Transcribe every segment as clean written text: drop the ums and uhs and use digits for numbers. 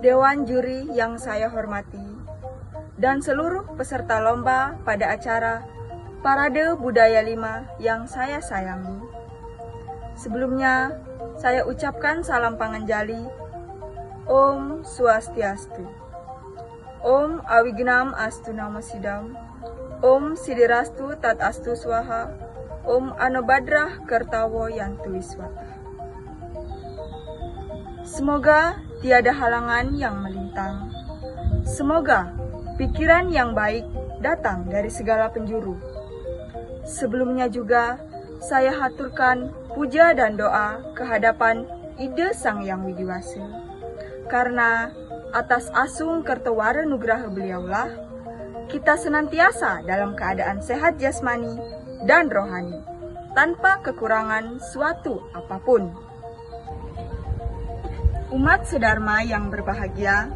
Dewan Juri yang saya hormati, dan seluruh peserta lomba pada acara Parade Budaya 5 yang saya sayangi. Sebelumnya, saya ucapkan salam panganjali, Om Swastiastu, Om Awignam Astu Namo Sidam, Om Sidirastu Tat Astu Swaha, Om Anobadrah Kertawo Yantu Wiswata. Semoga tiada halangan yang melintang. Semoga pikiran yang baik datang dari segala penjuru. Sebelumnya juga, saya haturkan puja dan doa kehadapan Ide Sang Yang Widiwasa. Karena atas asung kertawara nugraha beliaulah, kita senantiasa dalam keadaan sehat jasmani dan rohani, tanpa kekurangan suatu apapun. Umat sedharma yang berbahagia,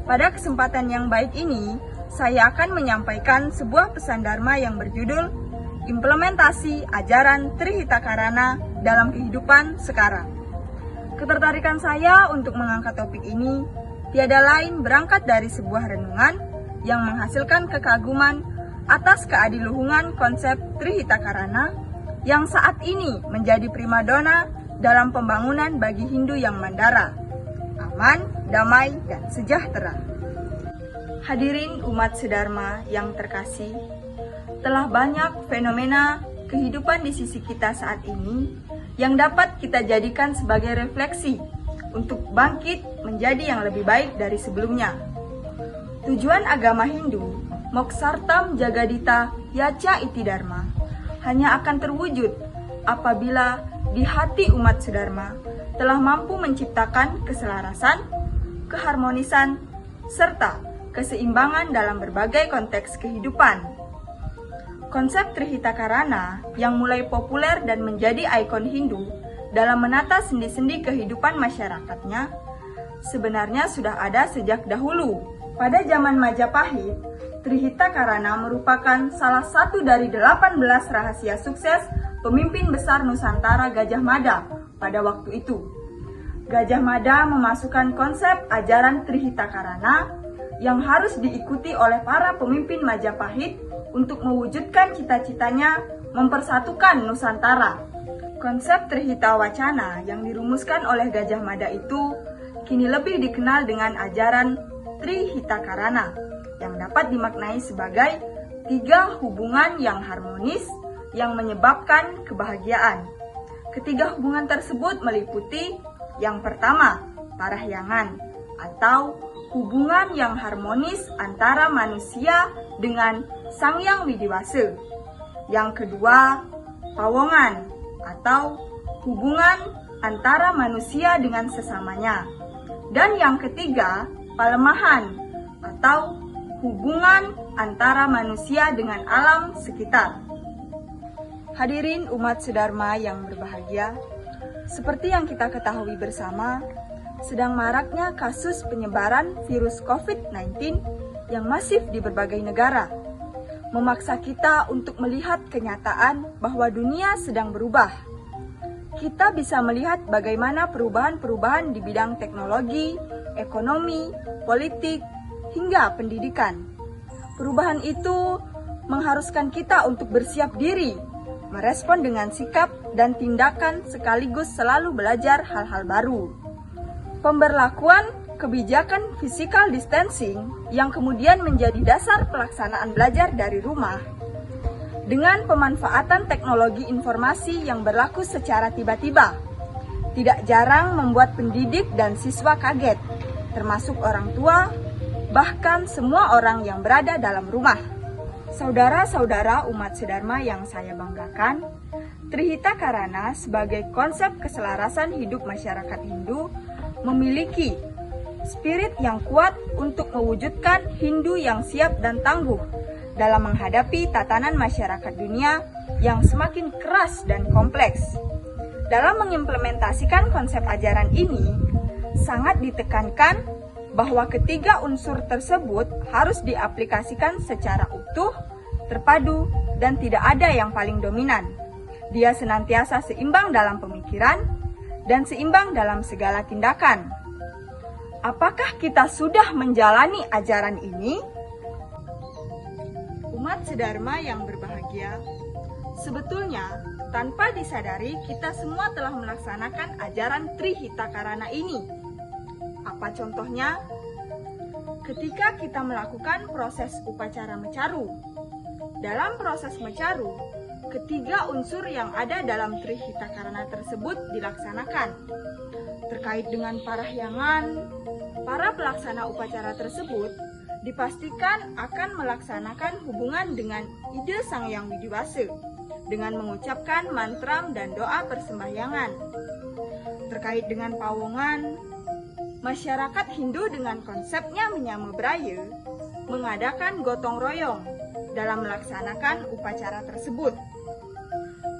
pada kesempatan yang baik ini, saya akan menyampaikan sebuah pesan dharma yang berjudul Implementasi Ajaran Trihitakarana dalam Kehidupan Sekarang. Ketertarikan saya untuk mengangkat topik ini tiada lain berangkat dari sebuah renungan yang menghasilkan kekaguman atas keadiluhungan konsep Trihitakarana yang saat ini menjadi primadona dalam pembangunan bagi Hindu yang mandara, aman, damai, dan sejahtera. Hadirin umat sedharma yang terkasih, telah banyak fenomena kehidupan di sisi kita saat ini yang dapat kita jadikan sebagai refleksi untuk bangkit menjadi yang lebih baik dari sebelumnya. Tujuan agama Hindu, Moksartam Jagadita Yaca Iti Dharma, hanya akan terwujud apabila di hati umat sedharma telah mampu menciptakan keselarasan, keharmonisan, serta keseimbangan dalam berbagai konteks kehidupan. Konsep Trihitakarana yang mulai populer dan menjadi ikon Hindu dalam menata sendi-sendi kehidupan masyarakatnya sebenarnya sudah ada sejak dahulu. Pada zaman Majapahit, Trihitakarana merupakan salah satu dari 18 rahasia sukses pemimpin besar Nusantara Gajah Mada pada waktu itu. Gajah Mada memasukkan konsep ajaran Trihitakarana yang harus diikuti oleh para pemimpin Majapahit untuk mewujudkan cita-citanya mempersatukan Nusantara. Konsep Trihita Wacana yang dirumuskan oleh Gajah Mada itu kini lebih dikenal dengan ajaran Trihitakarana yang dapat dimaknai sebagai 3 hubungan yang harmonis yang menyebabkan kebahagiaan. Ketiga hubungan tersebut meliputi yang pertama, parahyangan atau hubungan yang harmonis antara manusia dengan Sang Yang Widiwasa. Yang kedua, pawongan atau hubungan antara manusia dengan sesamanya. Dan yang ketiga, palemahan atau hubungan antara manusia dengan alam sekitar. Hadirin umat sedharma yang berbahagia, seperti yang kita ketahui bersama, sedang maraknya kasus penyebaran virus COVID-19 yang masif di berbagai negara, memaksa kita untuk melihat kenyataan bahwa dunia sedang berubah. Kita bisa melihat bagaimana perubahan-perubahan di bidang teknologi, ekonomi, politik, hingga pendidikan. Perubahan itu mengharuskan kita untuk bersiap diri, merespon dengan sikap dan tindakan sekaligus selalu belajar hal-hal baru. Pemberlakuan kebijakan physical distancing yang kemudian menjadi dasar pelaksanaan belajar dari rumah dengan pemanfaatan teknologi informasi yang berlaku secara tiba-tiba tidak jarang membuat pendidik dan siswa kaget, termasuk orang tua, bahkan semua orang yang berada dalam rumah. Saudara-saudara umat sedharma yang saya banggakan, Trihitakarana sebagai konsep keselarasan hidup masyarakat Hindu memiliki spirit yang kuat untuk mewujudkan Hindu yang siap dan tangguh dalam menghadapi tatanan masyarakat dunia yang semakin keras dan kompleks. Dalam mengimplementasikan konsep ajaran ini, sangat ditekankan bahwa ketiga unsur tersebut harus diaplikasikan secara utuh, terpadu, dan tidak ada yang paling dominan. Dia senantiasa seimbang dalam pemikiran dan seimbang dalam segala tindakan. Apakah kita sudah menjalani ajaran ini? Umat sedharma yang berbahagia, sebetulnya tanpa disadari kita semua telah melaksanakan ajaran Trihitakarana ini. Apa contohnya? Ketika kita melakukan proses upacara mecaru. Dalam proses mecaru, ketiga unsur yang ada dalam Trihitakarana tersebut dilaksanakan. Terkait dengan parahyangan, para pelaksana upacara tersebut dipastikan akan melaksanakan hubungan dengan ide Sang Hyang Widiwasa dengan mengucapkan mantra dan doa persembahyangan. Terkait dengan pawongan, masyarakat Hindu dengan konsepnya menyama Braya mengadakan gotong royong dalam melaksanakan upacara tersebut.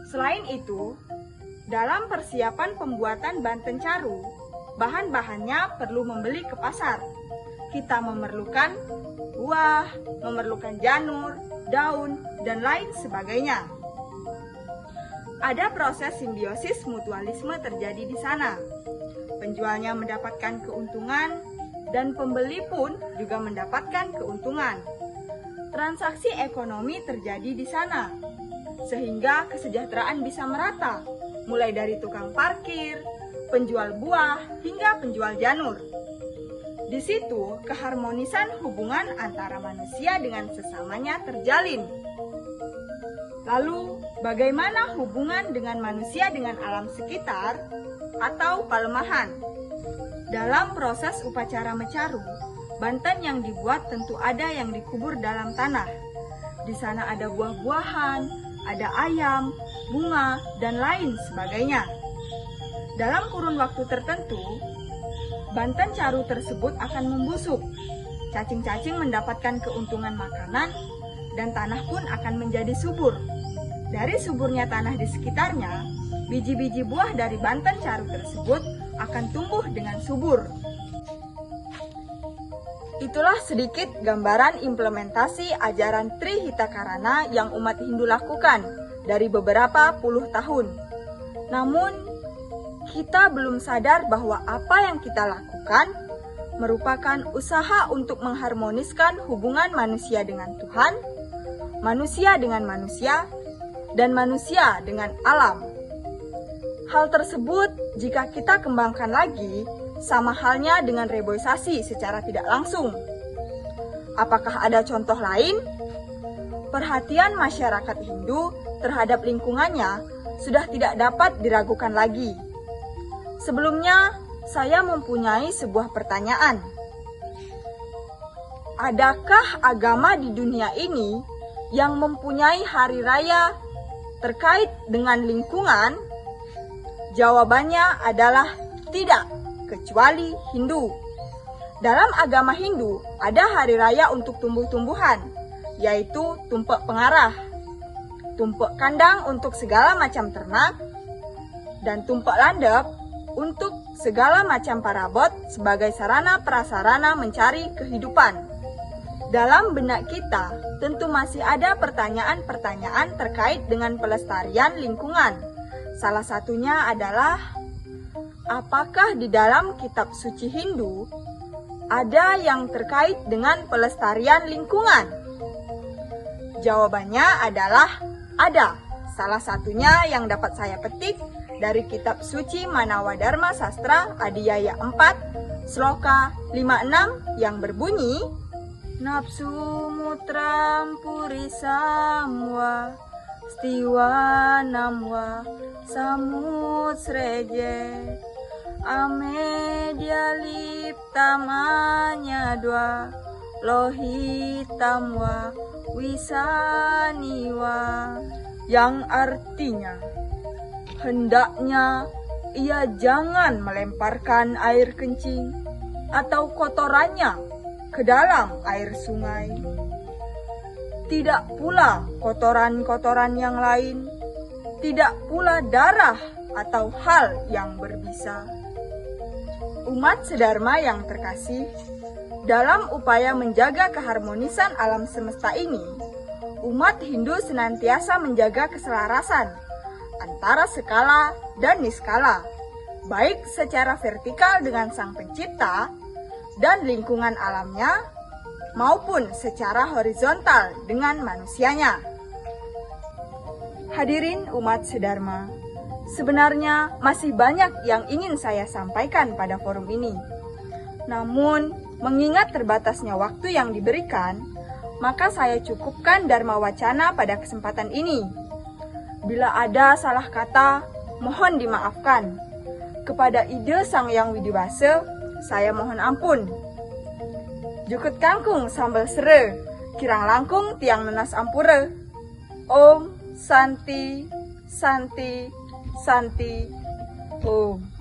Selain itu, dalam persiapan pembuatan banten caru, bahan-bahannya perlu membeli ke pasar. Kita memerlukan buah, memerlukan janur, daun, dan lain sebagainya. Ada proses simbiosis mutualisme terjadi di sana. Penjualnya mendapatkan keuntungan dan pembeli pun juga mendapatkan keuntungan. Transaksi ekonomi terjadi di sana, sehingga kesejahteraan bisa merata, mulai dari tukang parkir, penjual buah, hingga penjual janur. Di situ, keharmonisan hubungan antara manusia dengan sesamanya terjalin. Lalu, bagaimana hubungan dengan manusia dengan alam sekitar atau palemahan? Dalam proses upacara mecaru, banten yang dibuat tentu ada yang dikubur dalam tanah. Di sana ada buah-buahan, ada ayam, bunga, dan lain sebagainya. Dalam kurun waktu tertentu, banten caru tersebut akan membusuk. Cacing-cacing mendapatkan keuntungan makanan, dan tanah pun akan menjadi subur. Dari suburnya tanah di sekitarnya, biji-biji buah dari banten caru tersebut akan tumbuh dengan subur. Itulah sedikit gambaran implementasi ajaran Trihitakarana yang umat Hindu lakukan dari beberapa puluh tahun. Namun, kita belum sadar bahwa apa yang kita lakukan merupakan usaha untuk mengharmoniskan hubungan manusia dengan Tuhan, manusia dengan manusia, dan manusia dengan alam. Hal tersebut jika kita kembangkan lagi, sama halnya dengan reboisasi secara tidak langsung. Apakah ada contoh lain? Perhatian masyarakat Hindu terhadap lingkungannya sudah tidak dapat diragukan lagi. Sebelumnya, saya mempunyai sebuah pertanyaan. Adakah agama di dunia ini yang mempunyai hari raya terkait dengan lingkungan? Jawabannya adalah tidak, kecuali Hindu. Dalam agama Hindu, ada hari raya untuk tumbuh-tumbuhan, yaitu tumpek pengarah, tumpek kandang untuk segala macam ternak, dan tumpek landep untuk segala macam parabot sebagai sarana prasarana mencari kehidupan. Dalam benak kita, tentu masih ada pertanyaan-pertanyaan terkait dengan pelestarian lingkungan. Salah satunya adalah, apakah di dalam kitab suci Hindu ada yang terkait dengan pelestarian lingkungan? Jawabannya adalah ada. Salah satunya yang dapat saya petik dari kitab suci Manawadharma Sastra Adhyaya 4, Sloka 56 yang berbunyi, Napsu mutram purisamwa stiwa namwa samutsreje amedya liptamanya dua lohitamwa wisaniwa, yang artinya hendaknya ia jangan melemparkan air kencing atau kotorannya ke dalam air sungai. Tidak pula kotoran-kotoran yang lain, tidak pula darah atau hal yang berbisa. Umat sedharma yang terkasih, dalam upaya menjaga keharmonisan alam semesta ini, umat Hindu senantiasa menjaga keselarasan antara skala dan niskala, baik secara vertikal dengan Sang Pencipta dan lingkungan alamnya, maupun secara horizontal dengan manusianya. Hadirin umat sedharma, sebenarnya masih banyak yang ingin saya sampaikan pada forum ini. Namun, mengingat terbatasnya waktu yang diberikan, maka saya cukupkan Dharma Wacana pada kesempatan ini. Bila ada salah kata, mohon dimaafkan. Kepada ide Sang Yang Widiwasa, saya mohon ampun. Jukut kangkung sambal sere, kirang langkung tiang nenas ampura. Om Santi, Santi, Santi, Om.